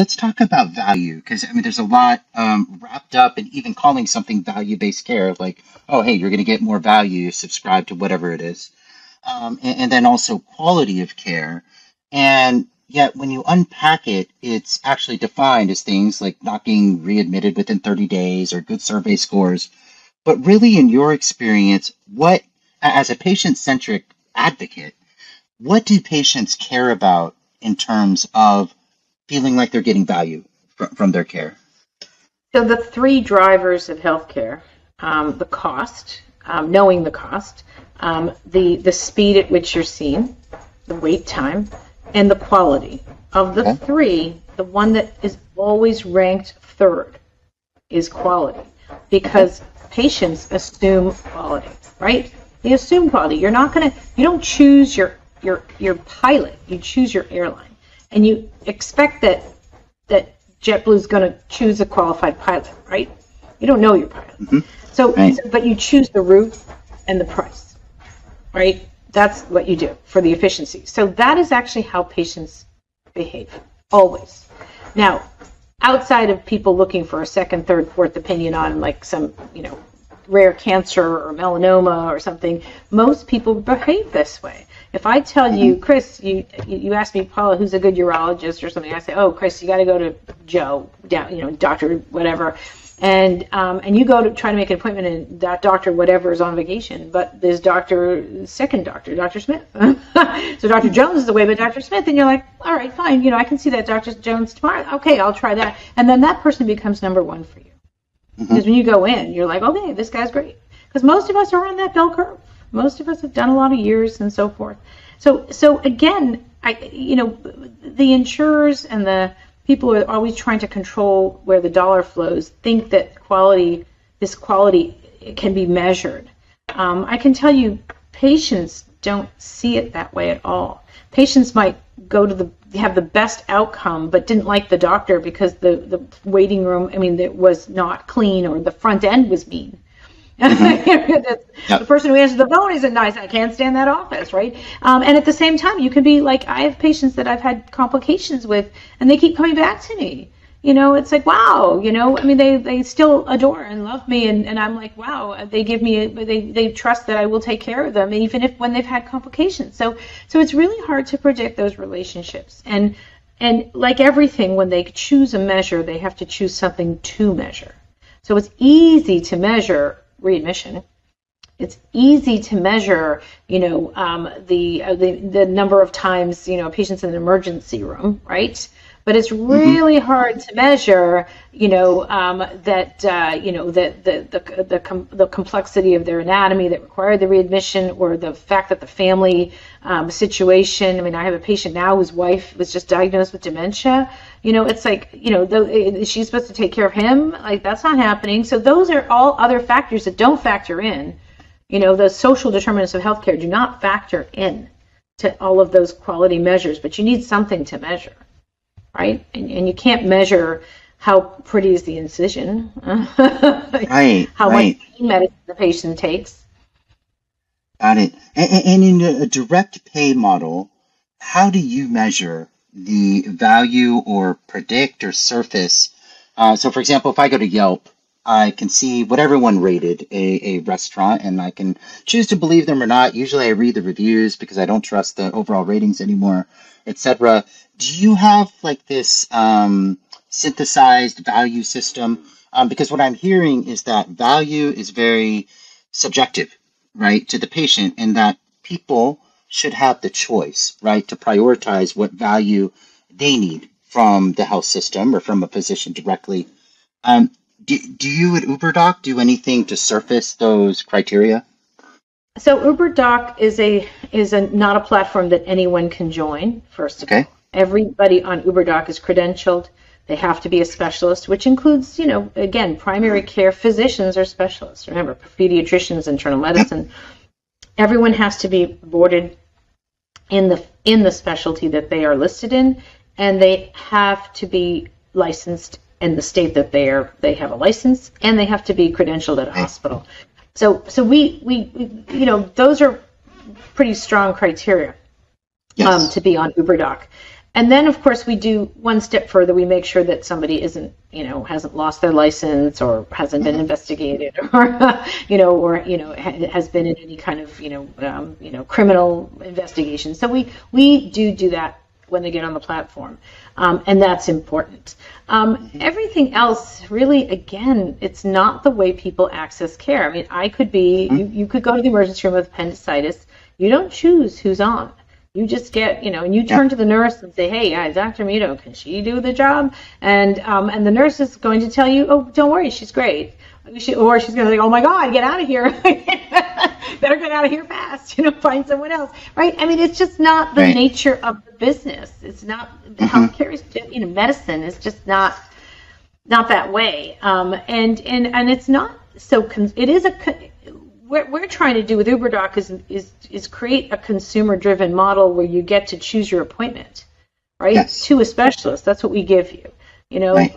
let's talk about value, because I mean, there's a lot wrapped up in even calling something value-based care, like, oh, hey, you're going to get more value, subscribe to whatever it is. And then also quality of care. And yet, when you unpack it, it's actually defined as things like not being readmitted within 30 days or good survey scores. But really, in your experience, what, as a patient-centric advocate, what do patients care about in terms of feeling like they're getting value from their care? So the three drivers of healthcare, the cost, knowing the cost, the speed at which you're seen, the wait time, and the quality. Of the three, the one that is always ranked third is quality, because patients assume quality, right? They assume quality. You don't choose your pilot, you choose your airline. And you expect that JetBlue is going to choose a qualified pilot, right? You don't know your pilot. Mm-hmm. But you choose the route and the price, right? That's what you do for the efficiency. So that is actually how patients behave, always. Now, outside of people looking for a second, third, fourth opinion on like some, rare cancer or melanoma or something, most people behave this way. If I tell you, Chris, you ask me, Paula, who's a good urologist or something, I say, oh, Chris, you got to go to Joe, doctor, whatever, and you go to try to make an appointment, and that doctor, whatever, is on vacation, but there's second doctor, Dr. Smith. So Dr. Jones is away, but Dr. Smith, and you're like, all right, fine, I can see that Dr. Jones tomorrow. Okay, I'll try that, and then that person becomes number one for you, because when you go in, you're like, okay, this guy's great, because most of us are on that bell curve. Most of us have done a lot of years and so forth. So again, the insurers and the people who are always trying to control where the dollar flows think that this quality can be measured. I can tell you, patients don't see it that way at all. Patients might have the best outcome, but didn't like the doctor because the waiting room, it was not clean, or the front end was mean. The person who answers the phone isn't nice. I can't stand that office, right? And at the same time, you can be like, I have patients that I've had complications with, and they keep coming back to me. It's like, wow, they still adore and love me, and I'm like, wow, they give me, they trust that I will take care of them, even when they've had complications. So it's really hard to predict those relationships. And like everything, when they choose a measure, they have to choose something to measure. So it's easy to measure readmission. It's easy to measure, the number of times, patients in an emergency room, right? But it's really hard to measure, the complexity of their anatomy that required the readmission, or the fact that the family situation. I have a patient now whose wife was just diagnosed with dementia. It's like, she's supposed to take care of him. Like, that's not happening. So those are all other factors that don't factor in. The social determinants of healthcare do not factor in to all of those quality measures, but you need something to measure, right? And you can't measure how pretty is the incision, right? How much pain medicine the patient takes. Got it. And in a direct pay model, how do you measure the value or predict or surface? So, for example, if I go to Yelp, I can see what everyone rated a restaurant, and I can choose to believe them or not. Usually I read the reviews because I don't trust the overall ratings anymore, etc. Do you have like this synthesized value system? Because what I'm hearing is that value is very subjective, right, to the patient, and that people should have the choice, right, to prioritize what value they need from the health system or from a physician directly. Do you at UBERDOC do anything to surface those criteria? So UBERDOC is not a platform that anyone can join, first of all. Everybody on UBERDOC is credentialed. They have to be a specialist, which includes, again, primary care physicians are specialists. Remember, pediatricians, internal medicine. Everyone has to be boarded in the specialty that they are listed in, and they have to be licensed in the state that they have a license, and they have to be credentialed at a hospital. So we those are pretty strong criteria to be on UBERDOC. And then, of course, we do one step further. We make sure that somebody hasn't lost their license or hasn't been investigated or, has been in any kind of, criminal investigation. So we do that when they get on the platform. And that's important. Everything else, really, again, it's not the way people access care. I mean, I could be, you could go to the emergency room with appendicitis. You don't choose who's on. You just get, and you turn to the nurse and say, hey, Dr. Muto, can she do the job? And the nurse is going to tell you, oh, don't worry, she's great. Or she's going to say, oh, my God, get out of here. Better get out of here fast, find someone else, right? I mean, it's just not the nature of the business. It's not, healthcare is, medicine is just not that way. And it's not so, it is what we're trying to do with UBERDOC is create a consumer-driven model where you get to choose your appointment, right? Yes. To a specialist. That's what we give you.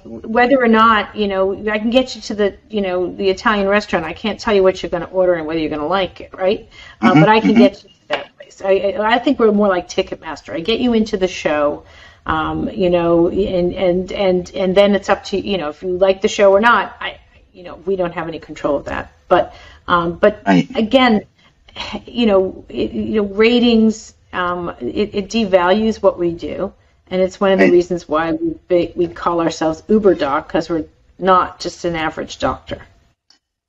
Whether or not, I can get you to the Italian restaurant. I can't tell you what you're going to order and whether you're going to like it, right? But I can get you to that place. I think we're more like Ticketmaster. I get you into the show, and then it's up to, if you like the show or not. We don't have any control of that. But again, ratings, it devalues what we do. And it's one of the reasons why we call ourselves UBERDOC, because we're not just an average doctor.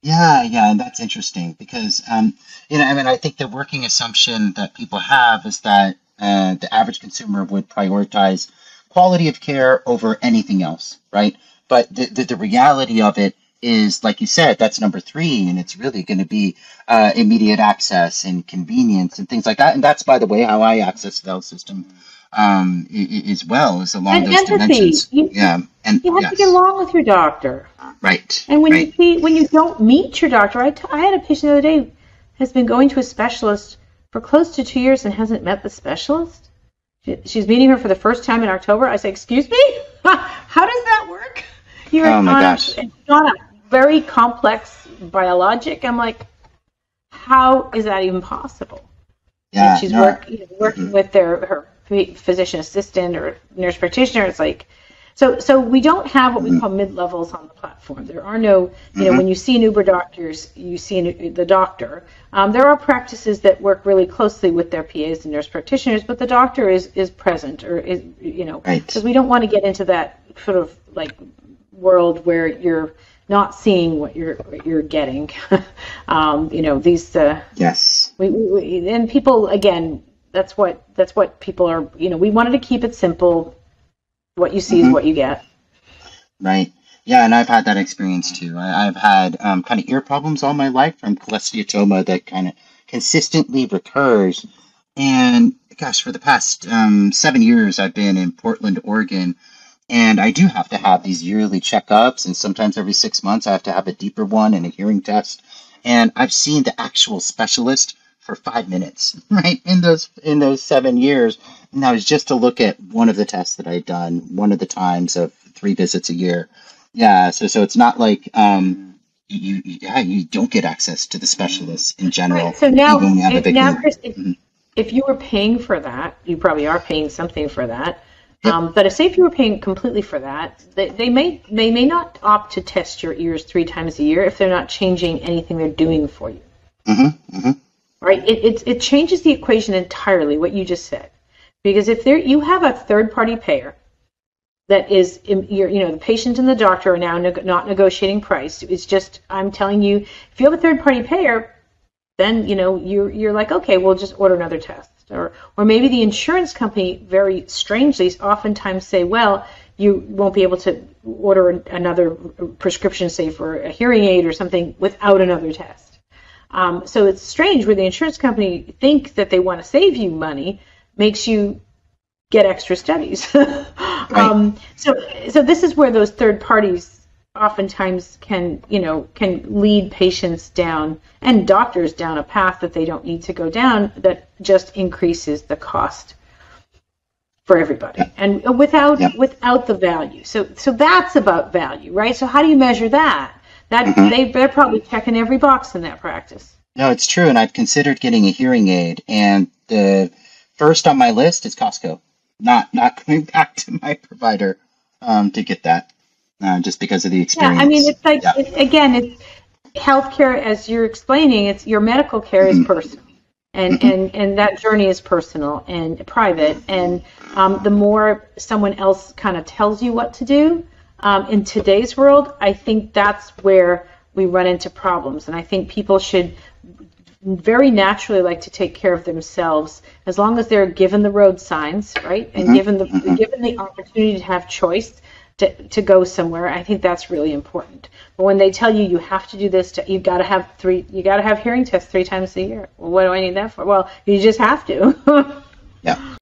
Yeah, and that's interesting because, I think the working assumption that people have is that the average consumer would prioritize quality of care over anything else, right? But the reality of it is, like you said, that's number 3, and it's really going to be immediate access and convenience and things like that. And that's, by the way, how I access the health system as well, is along those dimensions. You have to get along with your doctor. Right. And when you don't meet your doctor, I had a patient the other day has been going to a specialist for close to 2 years and hasn't met the specialist. She's meeting her for the first time in October. I say, excuse me? How does that work? Oh my gosh. It's not a very complex biologic. I'm like, how is that even possible? Yeah. And she's working with her physician assistant or nurse practitioner. It's like, so we don't have what we call mid-levels on the platform. There are no, when you see an UBERDOC, you see the doctor. There are practices that work really closely with their PAs and nurse practitioners, but the doctor is present, or is, because we don't want to get into that sort of like world where you're not seeing what you're getting. These yes. We and people, again, that's what people are. We wanted to keep it simple. What you see is what you get. Right. Yeah, and I've had that experience too. I've had kind of ear problems all my life from cholesteatoma that kind of consistently recurs. And gosh, for the past 7 years, I've been in Portland, Oregon, and I do have to have these yearly checkups, and sometimes every 6 months I have to have a deeper one and a hearing test. And I've seen the actual specialist for 5 minutes, right, in those 7 years. And that was just to look at one of the tests that I'd done, one of the times of 3 visits a year. Yeah, so it's not like you don't get access to the specialists in general. Right. So now, Chris, if you were paying for that, you probably are paying something for that. Yep. But say if you were paying completely for that, they may not opt to test your ears 3 times a year if they're not changing anything they're doing for you. Right? It changes the equation entirely, what you just said. Because if you have a third-party payer that is, the patient and the doctor are now not negotiating price. It's just, I'm telling you, if you have a third-party payer, then, you're like, okay, we'll just order another test. Or maybe the insurance company, very strangely, oftentimes say, well, you won't be able to order another prescription, say, for a hearing aid or something without another test. So it's strange where the insurance company think that they want to save you money, makes you get extra studies. Right. So this is where those third parties oftentimes can lead patients down and doctors down a path that they don't need to go down, that just increases the cost for everybody, and without the value. So that's about value, right? So how do you measure that? They're probably checking every box in that practice. No, it's true, and I've considered getting a hearing aid, and the first on my list is Costco. not going back to my provider to get that, just because of the Yeah, I mean, experience. it's like, Yeah. again, it's healthcare, as you're explaining, it's your medical care is Mhm. personal. And, Mhm. and that journey is personal and private. And the more someone else kind of tells you what to do in today's world, I think that's where we run into problems. And I think people should very naturally like to take care of themselves as long as they're given the road signs, right? And Mhm. Mhm. given the opportunity to have choice to go somewhere. I think that's really important. But when they tell you you have to do this, you got to have hearing tests 3 times a year. Well, what do I need that for? Well, you just have to. Yeah.